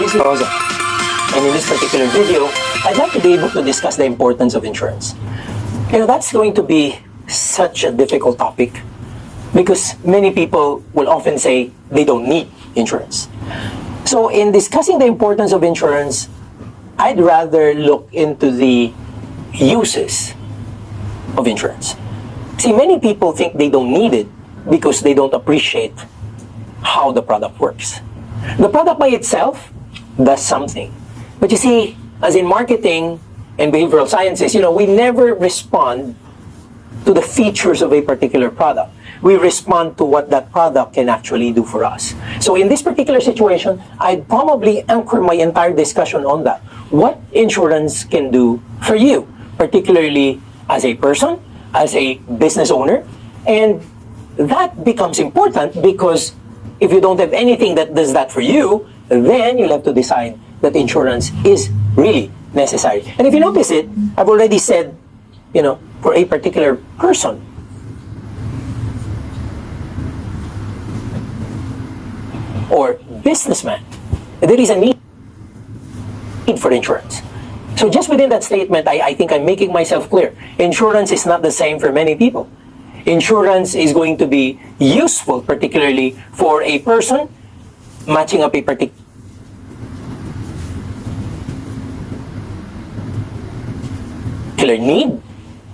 This is Mendoza, and in this particular video, I'd like to be able to discuss the importance of insurance. That's going to be such a difficult topic because many people will often say they don't need insurance. So in discussing the importance of insurance, I'd rather look into the uses of insurance. See, many people think they don't need it because they don't appreciate how the product works. The product by itself does something. But you see, as in marketing and behavioral sciences, we never respond to the features of a particular product. We respond to what that product can actually do for us. So in this particular situation, I'd probably anchor my entire discussion on that. What insurance can do for you, particularly as a person, as a business owner. And that becomes important because if you don't have anything that does that for you, then you'll have to decide that insurance is really necessary. And if you notice it, I've already said, for a particular person, or businessman, there is a need for insurance. So just within that statement, I think I'm making myself clear. Insurance is not the same for many people. Insurance is going to be useful, particularly for a person matching up a particular need,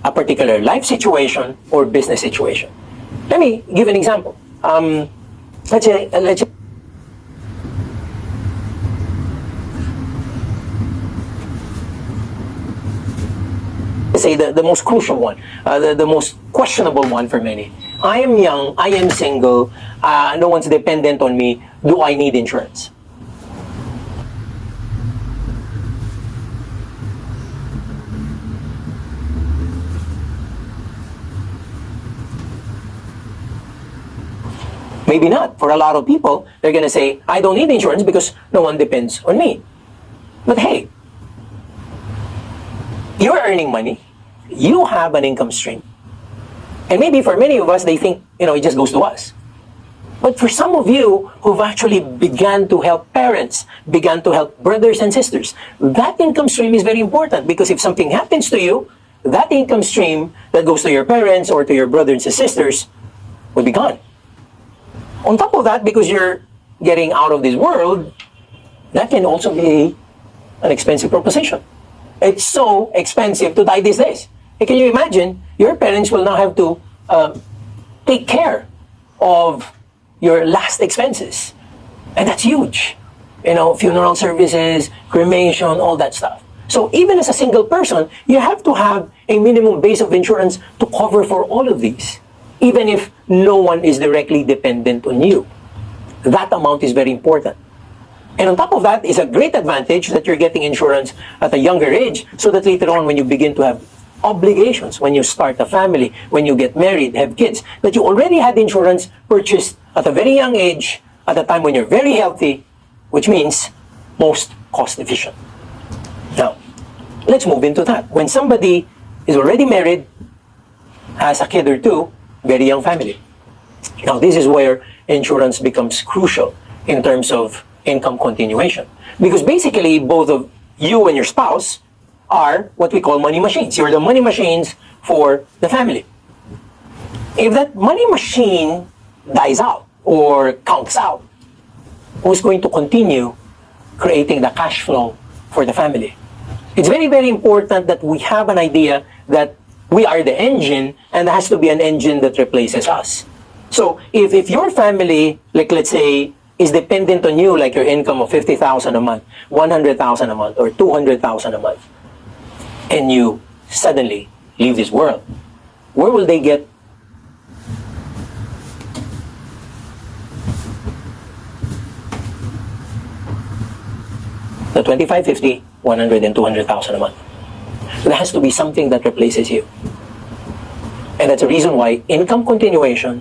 a particular life situation, or business situation. Let me give an example. Let's say the most crucial one, the most questionable one for many. I am young, I am single, no one's dependent on me. Do I need insurance? Maybe not. For a lot of people, they're going to say, I don't need insurance because no one depends on me. But hey, you're earning money. You have an income stream. And maybe for many of us, they think, it just goes to us. But for some of you who've actually began to help parents, began to help brothers and sisters, that income stream is very important because if something happens to you, that income stream that goes to your parents or to your brothers and sisters will be gone. On top of that, because you're getting out of this world, that can also be an expensive proposition. It's so expensive to die these days. Hey, can you imagine? Your parents will now have to take care of your last expenses. And that's huge. Funeral services, cremation, all that stuff. So even as a single person, you have to have a minimum base of insurance to cover for all of these, even if no one is directly dependent on you. That amount is very important. And on top of that is a great advantage that you're getting insurance at a younger age so that later on when you begin to have obligations, when you start a family, when you get married, have kids, that you already had insurance purchased at a very young age, at a time when you're very healthy, which means most cost efficient. Now, let's move into that. When somebody is already married, has a kid or two, very young family. Now, this is where insurance becomes crucial in terms of income continuation. Because basically, both of you and your spouse are what we call money machines. You're the money machines for the family. If that money machine dies out or counts out, who's going to continue creating the cash flow for the family? It's very, very important that we have an idea that we are the engine, and there has to be an engine that replaces us. So if your family, like let's say, is dependent on you, like your income of 50,000 a month, 100,000 a month, or 200,000 a month, and you suddenly leave this world, where will they get the 25, 50, 100, and 200,000 a month? There has to be something that replaces you. And that's the reason why income continuation,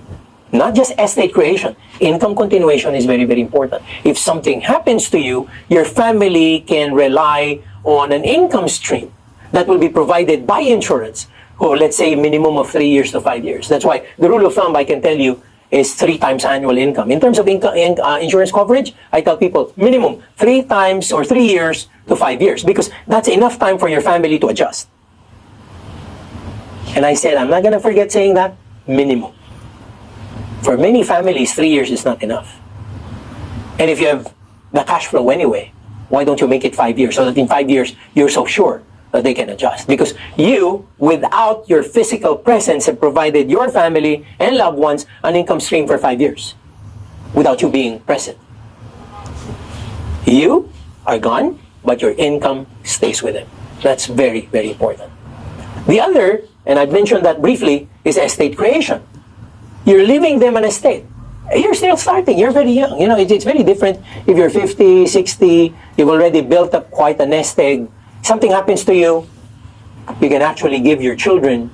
not just estate creation, income continuation is very, very important. If something happens to you, your family can rely on an income stream that will be provided by insurance, or let's say minimum of 3 years to 5 years. That's why the rule of thumb, I can tell you, is 3 times annual income. In terms of insurance coverage, I tell people minimum 3 times or 3 years to 5 years, because that's enough time for your family to adjust. And I said, I'm not going to forget saying that, minimum. For many families, 3 years is not enough. And if you have the cash flow anyway, why don't you make it 5 years, so that in 5 years, you're so sure that they can adjust? Because you, without your physical presence, have provided your family and loved ones an income stream for 5 years without you being present. You are gone, but your income stays with them. That's very, very important. The other, and I've mentioned that briefly, is estate creation. You're leaving them an estate. You're still starting. You're very young. You know, it's very different if you're 50, 60, you've already built up quite a nest egg. Something happens to you, you can actually give your children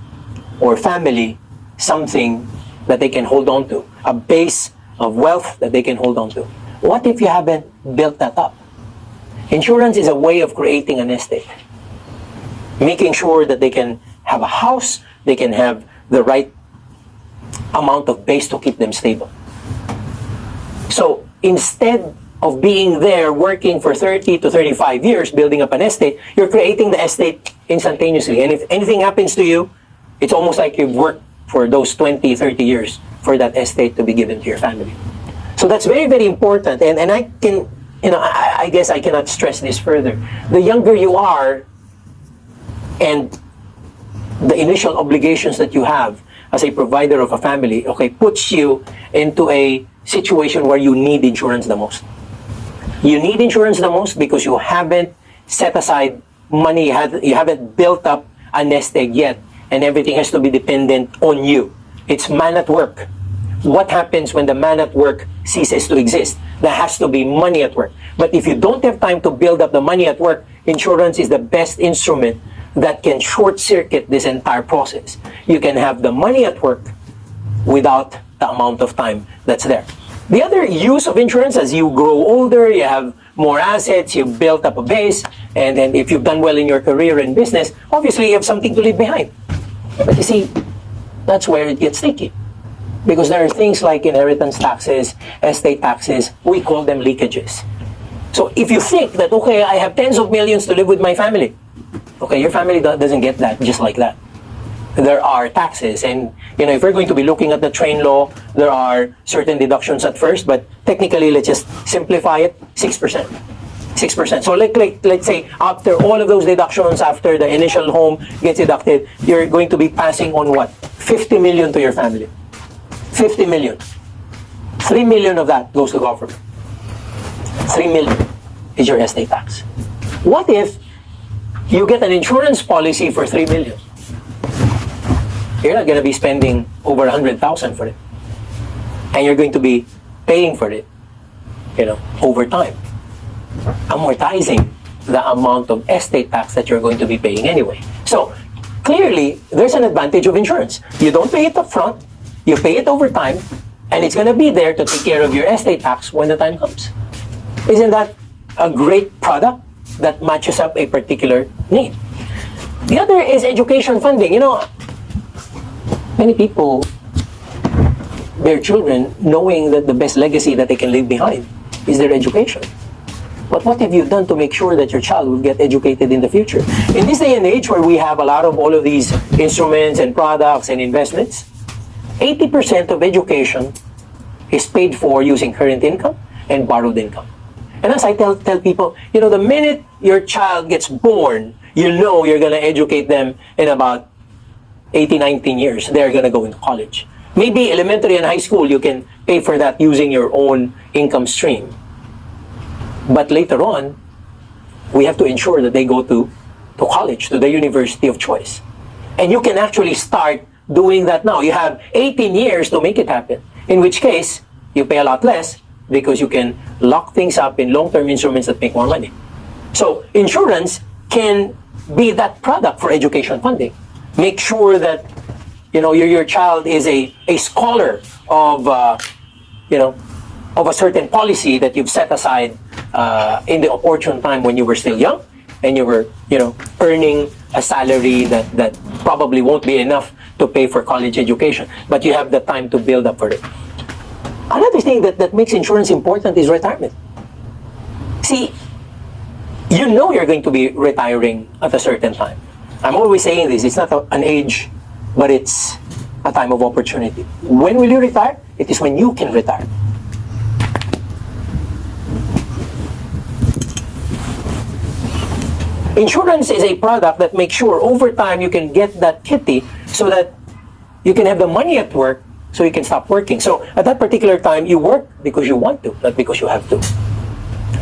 or family something that they can hold on to, a base of wealth that they can hold on to. What if you haven't built that up? Insurance is a way of creating a nest egg, making sure that they can have a house, they can have the right amount of base to keep them stable. So instead of being there working for 30 to 35 years building up an estate, you're creating the estate instantaneously. And if anything happens to you, it's almost like you've worked for those 20, 30 years for that estate to be given to your family. So that's very, very important. And I can, I guess I cannot stress this further. The younger you are and the initial obligations that you have as a provider of a family, okay, puts you into a situation where you need insurance the most. You need insurance the most because you haven't set aside money, you haven't built up a nest egg yet, and everything has to be dependent on you. It's man at work. What happens when the man at work ceases to exist? There has to be money at work. But if you don't have time to build up the money at work, insurance is the best instrument that can short-circuit this entire process. You can have the money at work without the amount of time that's there. The other use of insurance, as you grow older, you have more assets, you've built up a base, and then if you've done well in your career and business, obviously you have something to leave behind. But you see, that's where it gets sticky. Because there are things like inheritance taxes, estate taxes, we call them leakages. So if you think that, okay, I have tens of millions to live with my family, okay, your family doesn't get that just like that. There are taxes, and if we're going to be looking at the train law, there are certain deductions at first, but technically, let's just simplify it, 6%. 6%. So let's say after all of those deductions, after the initial home gets deducted, you're going to be passing on what? 50 million to your family. 50 million. 3 million of that goes to government. 3 million is your estate tax. What if you get an insurance policy for 3 million? You're not going to be spending over 100,000 for it. And you're going to be paying for it, over time. Amortizing the amount of estate tax that you're going to be paying anyway. So, clearly, there's an advantage of insurance. You don't pay it up front, you pay it over time, and it's going to be there to take care of your estate tax when the time comes. Isn't that a great product that matches up a particular need? The other is education funding. Many people, their children, knowing that the best legacy that they can leave behind is their education. But what have you done to make sure that your child will get educated in the future? In this day and age where we have a lot of all of these instruments and products and investments, 80% of education is paid for using current income and borrowed income. And as I tell people, the minute your child gets born, you're going to educate them in about 18, 19 years. They're going to go into college. Maybe elementary and high school, you can pay for that using your own income stream. But later on, we have to ensure that they go to college, to the university of choice. And you can actually start doing that now. You have 18 years to make it happen. In which case, you pay a lot less because you can lock things up in long-term instruments that make more money. So insurance can be that product for education funding. Make sure that your child is a scholar of a certain policy that you've set aside in the opportune time when you were still young and you were earning a salary that probably won't be enough to pay for college education, but you have the time to build up for it. Another thing that makes insurance important is retirement. See, you know you're going to be retiring at a certain time. I'm always saying this, it's not an age, but it's a time of opportunity. When will you retire? It is when you can retire. Insurance is a product that makes sure over time you can get that kitty so that you can have the money at work so you can stop working. So at that particular time, you work because you want to, not because you have to.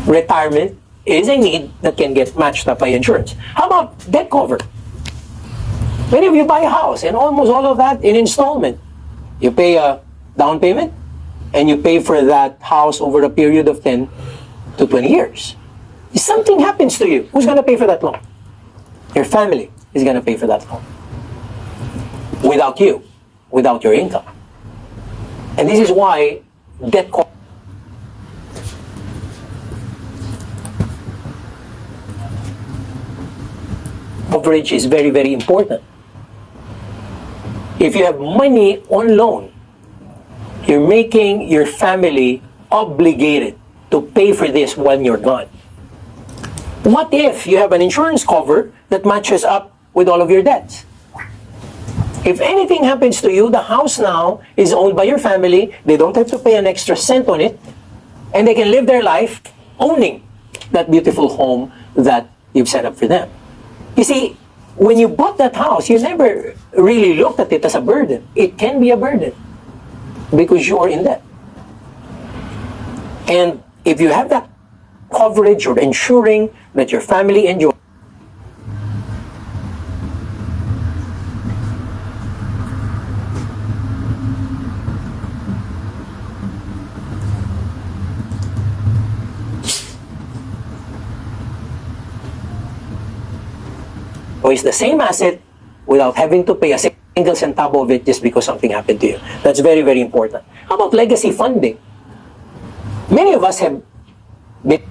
Retirement is a need that can get matched up by insurance. How about debt cover? Many of you buy a house and almost all of that in installment. You pay a down payment and you pay for that house over a period of 10 to 20 years. If something happens to you, who's going to pay for that loan? Your family is going to pay for that loan. Without you, without your income. And this is why debt coverage is very, very important. If you have money on loan, you're making your family obligated to pay for this when you're gone. What if you have an insurance cover that matches up with all of your debts? If anything happens to you, the house now is owned by your family, they don't have to pay an extra cent on it, and they can live their life owning that beautiful home that you've set up for them. You see, when you bought that house, you never really looked at it as a burden. It can be a burden because you are in debt. And if you have that coverage, you're ensuring that your family enjoys. Is the same asset without having to pay a single centavo of it just because something happened to you. That's very, very important. How about legacy funding? Many of us have been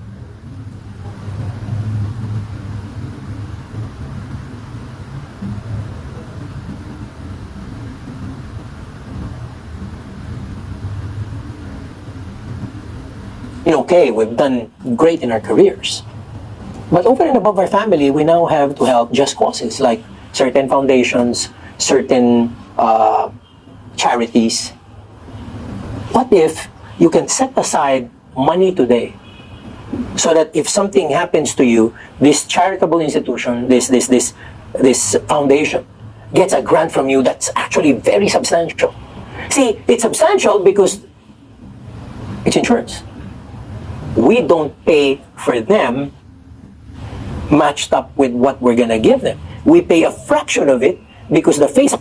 okay, we've done great in our careers. But over and above our family, we now have to help just causes like certain foundations, certain charities. What if you can set aside money today so that if something happens to you, this charitable institution, this foundation gets a grant from you that's actually very substantial. See, it's substantial because it's insurance. We don't pay for them matched up with what we're going to give them. We pay a fraction of it because the face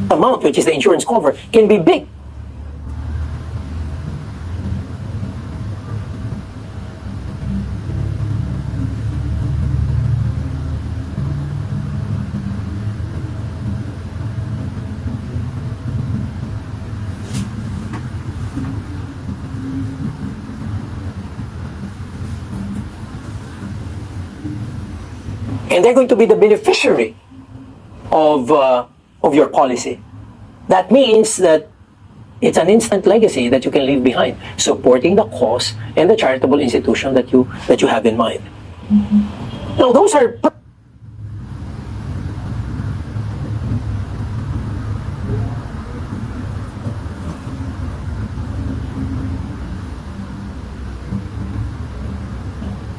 amount, which is the insurance cover, can be big. And they're going to be the beneficiary of your policy. That means that it's an instant legacy that you can leave behind, supporting the cause and the charitable institution that you have in mind. Mm-hmm. Now, those are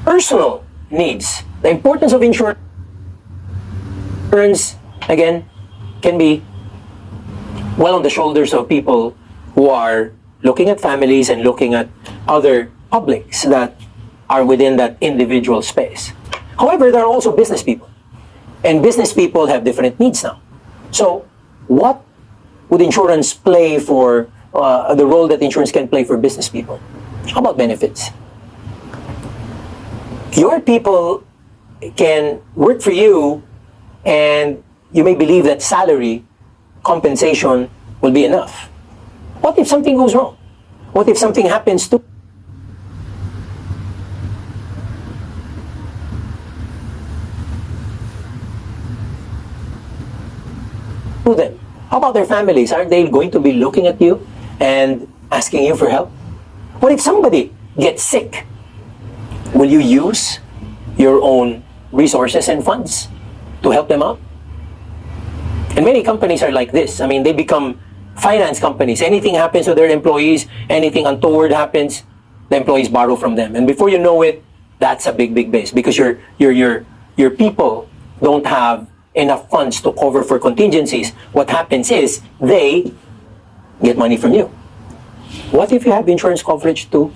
personal needs. The importance of insurance, again, can be well on the shoulders of people who are looking at families and looking at other publics that are within that individual space. However, there are also business people. And business people have different needs now. So, what would insurance play for, the role that insurance can play for business people? How about benefits? Your people can work for you and you may believe that salary compensation will be enough. What if something goes wrong? What if something happens to them? How about their families? Aren't they going to be looking at you and asking you for help? What if somebody gets sick? Will you use your own resources and funds to help them out? And many companies are like this. I mean, they become finance companies. Anything happens to their employees, anything untoward happens, the employees borrow from them. And before you know it, that's a big base, because your people don't have enough funds to cover for contingencies. What happens is they get money from you. What if you have insurance coverage to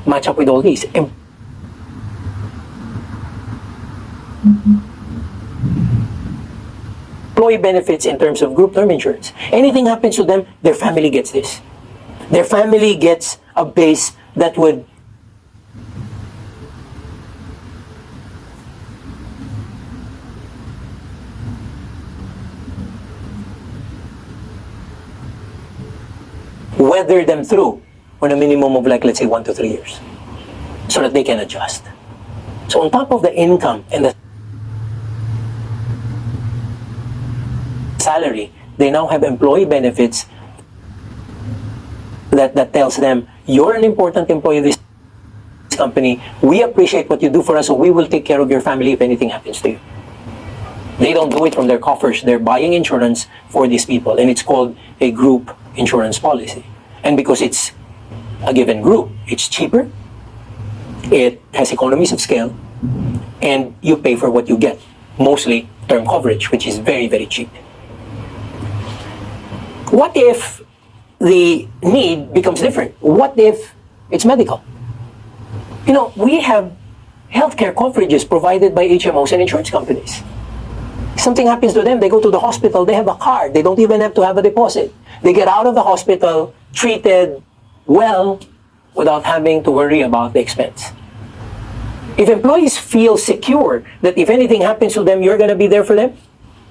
match up with all these? Employee benefits in terms of group term insurance. Anything happens to them, their family gets this. Their family gets a base that would weather them through on a minimum of, like, let's say 1 to 3 years, so that they can adjust. So on top of the income and the salary, they now have employee benefits that tells them, you're an important employee of this company, we appreciate what you do for us, so we will take care of your family if anything happens to you. They don't do it from their coffers. They're buying insurance for these people, and it's called a group insurance policy. And because it's a given group, it's cheaper, it has economies of scale, and you pay for what you get, mostly term coverage, which is very, very cheap. What if the need becomes different? What if it's medical? You know, we have healthcare coverages provided by HMOs and insurance companies. Something happens to them, they go to the hospital, they have a card, they don't even have to have a deposit. They get out of the hospital, treated well, without having to worry about the expense. If employees feel secure that if anything happens to them, you're going to be there for them,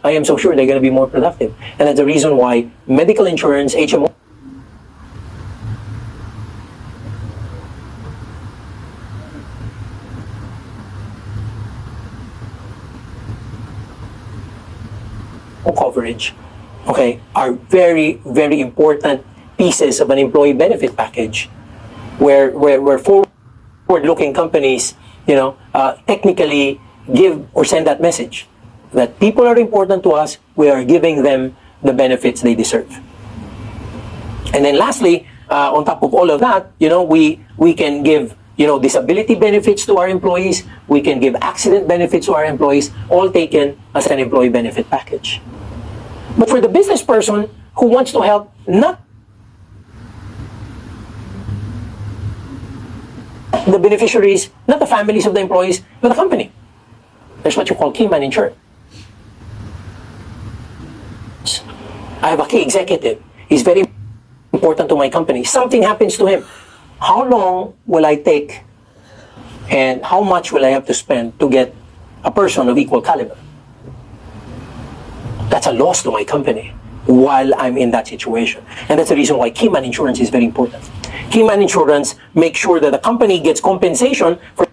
I am so sure they're going to be more productive. And that's the reason why medical insurance, HMO, coverage, okay, are very, very important pieces of an employee benefit package, where forward-looking companies, technically give or send that message that people are important to us. We are giving them the benefits they deserve. And then lastly, on top of all of that, we can give disability benefits to our employees. We can give accident benefits to our employees, all taken as an employee benefit package. But for the business person who wants to help not the beneficiaries, not the families of the employees, but the company, there's what you call key man insurance. I have a key executive. He's very important to my company. Something happens to him. How long will I take and how much will I have to spend to get a person of equal caliber? That's a loss to my company while I'm in that situation. And that's the reason why key man insurance is very important. Key man insurance makes sure that the company gets compensation for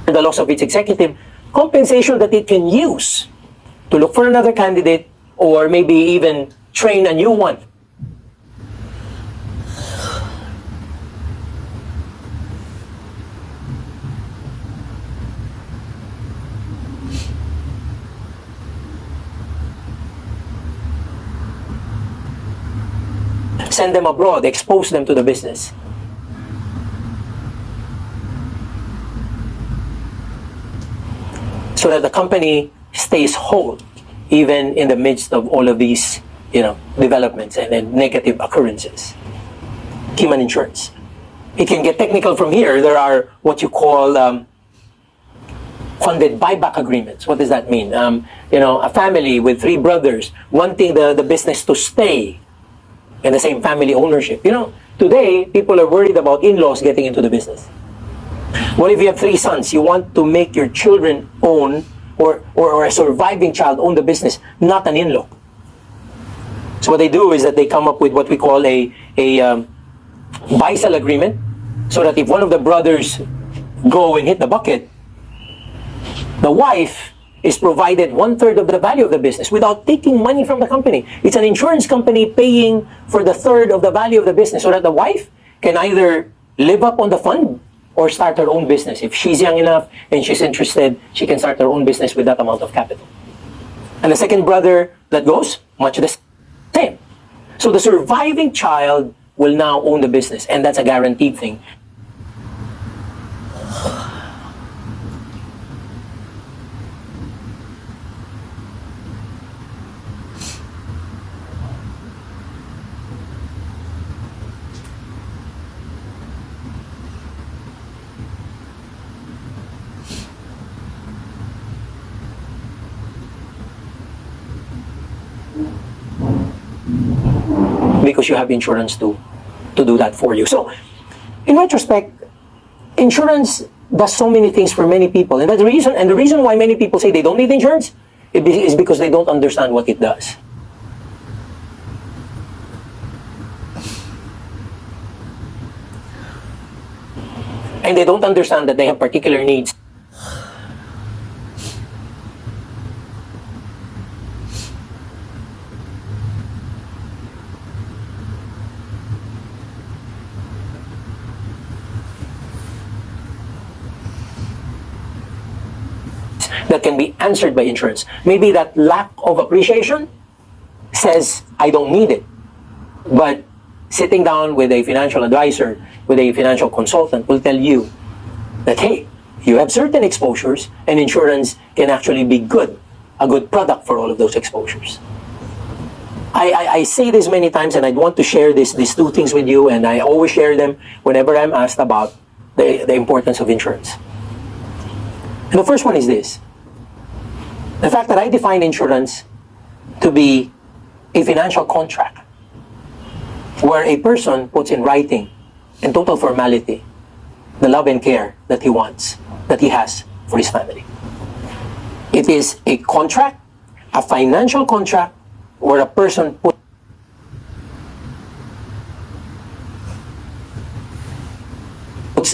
the loss of its executive, compensation that it can use to look for another candidate or maybe even train a new one. Send them abroad, expose them to the business. So that the company stays whole, even in the midst of all of these, developments and negative occurrences. Key man insurance. It can get technical from here. There are what you call funded buyback agreements. What does that mean? A family with 3 brothers wanting the business to stay in the same family ownership. Today, people are worried about in-laws getting into the business. What if you have 3 sons? You want to make your children own, or a surviving child own the business, not an in-law. So what they do is that they come up with what we call a buy-sell agreement. so that if one of the brothers go and hit the bucket, the wife is provided 1/3 of the value of the business without taking money from the company. It's an insurance company paying for the third of the value of the business so that the wife can either live up on the fund or start her own business. If she's young enough and she's interested, she can start her own business with that amount of capital. And the second brother that goes, much the same. So the surviving child will now own the business, and that's a guaranteed thing. Because you have insurance to do that for you. So, in retrospect, insurance does so many things for many people, and that's the reason why many people say they don't need insurance is because they don't understand what it does. And they don't understand that they have particular needs. That can be answered by insurance. Maybe that lack of appreciation says, I don't need it. But sitting down with a financial advisor, with a financial consultant will tell you that, hey, you have certain exposures and insurance can actually be a good product for all of those exposures. I say this many times, and I want to share these two things with you, and I always share them whenever I'm asked about the importance of insurance. And the first one is this. The fact that I define insurance to be a financial contract where a person puts in writing, in total formality, the love and care that he wants, that he has for his family. It is a contract, a financial contract, where a person puts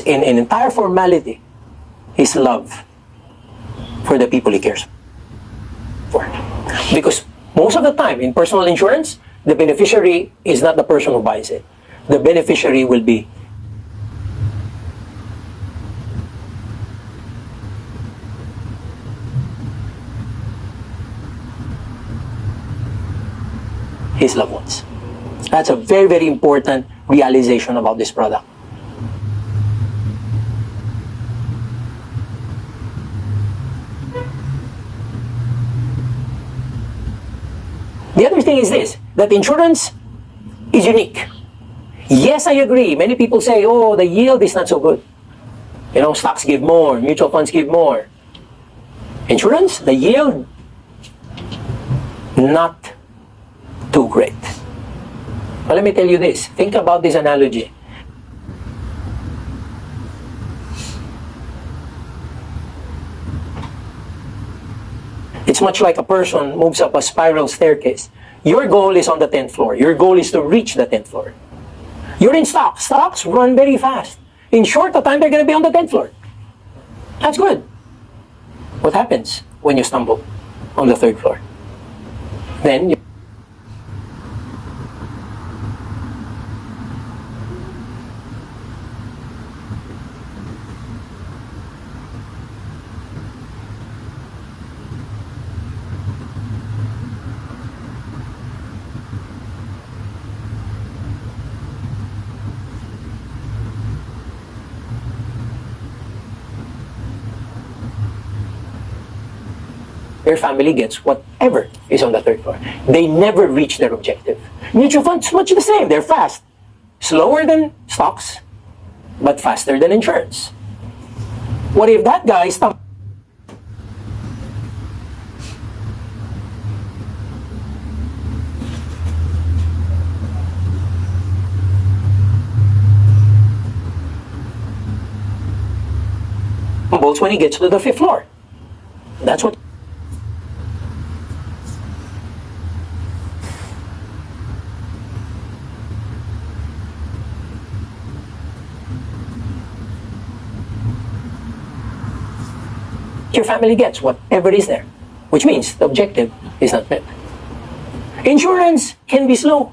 in an entire formality his love for the people he cares for. Because most of the time in personal insurance, the beneficiary is not the person who buys it. The beneficiary will be his loved ones. That's a very, very important realization about this product. The other thing is this, that insurance is unique. Yes, I agree. Many people say, oh, the yield is not so good. You know, stocks give more, mutual funds give more. Insurance, the yield, not too great. But let me tell you this. Think about this analogy. It's much like a person moves up a spiral staircase. Your goal is on the 10th floor. Your goal is to reach the 10th floor. You're in stocks. Stocks run very fast. In short time, they're going to be on the 10th floor. That's good. What happens when you stumble on the 3rd floor? Then their family gets whatever is on the 3rd floor. They never reach their objective. Mutual funds, much the same. They're fast. Slower than stocks, but faster than insurance. What if that guy stumbles when he gets to the 5th floor? That's what Your family gets whatever is there, which means the objective is not met. Insurance can be slow.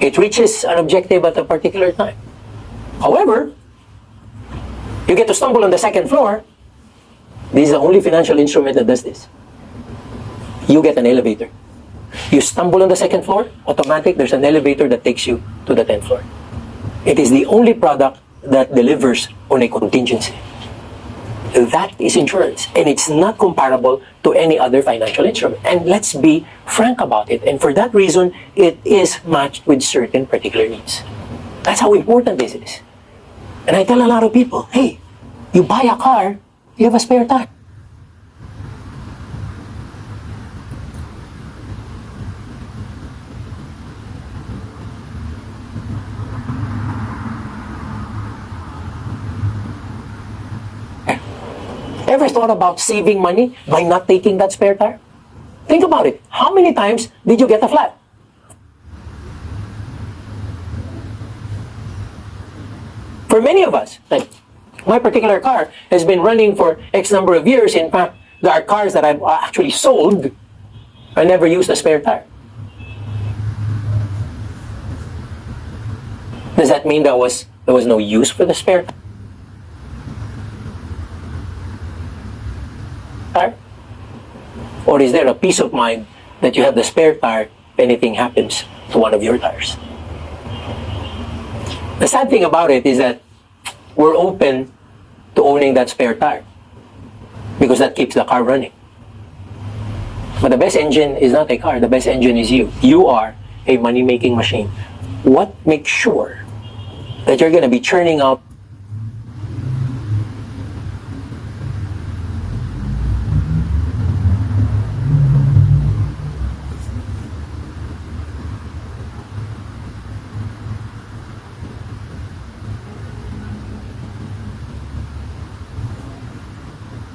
It reaches an objective at a particular time. However, you get to stumble on the second floor. This is the only financial instrument that does this. You get an elevator. You stumble on the second floor, automatic, there's an elevator that takes you to the 10th floor. It is the only product that delivers on a contingency. That is insurance, and it's not comparable to any other financial instrument. And let's be frank about it. And for that reason, it is matched with certain particular needs. That's how important this is. And I tell a lot of people, hey, you buy a car, you have a spare tire. Ever thought about saving money by not taking that spare tire? Think about it. How many times did you get a flat? For many of us, like my particular car has been running for X number of years. In fact, there are cars that I've actually sold. I never used a spare tire. Does that mean there was no use for the spare tire? Or is there a peace of mind that you have the spare tire if anything happens to one of your tires? The sad thing about it is that we're open to owning that spare tire because that keeps the car running. But the best engine is not a car, the best engine is you. You are a money-making machine. What makes sure that you're going to be churning out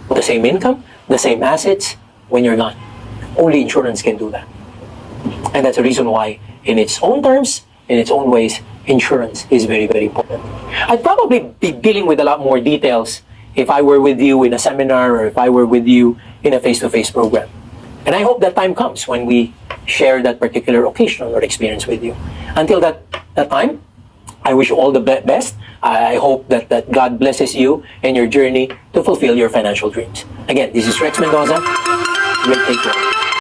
the same income, the same assets when you're gone? Only insurance can do that. And that's the reason why, in its own terms, in its own ways, insurance is very, very important. I'd probably be dealing with a lot more details if I were with you in a seminar or if I were with you in a face-to-face program. And I hope that time comes when we share that particular occasion or experience with you. Until that time, I wish you all the best. I hope that God blesses you and your journey to fulfill your financial dreams. Again, this is Rex Mendoza. Great take care.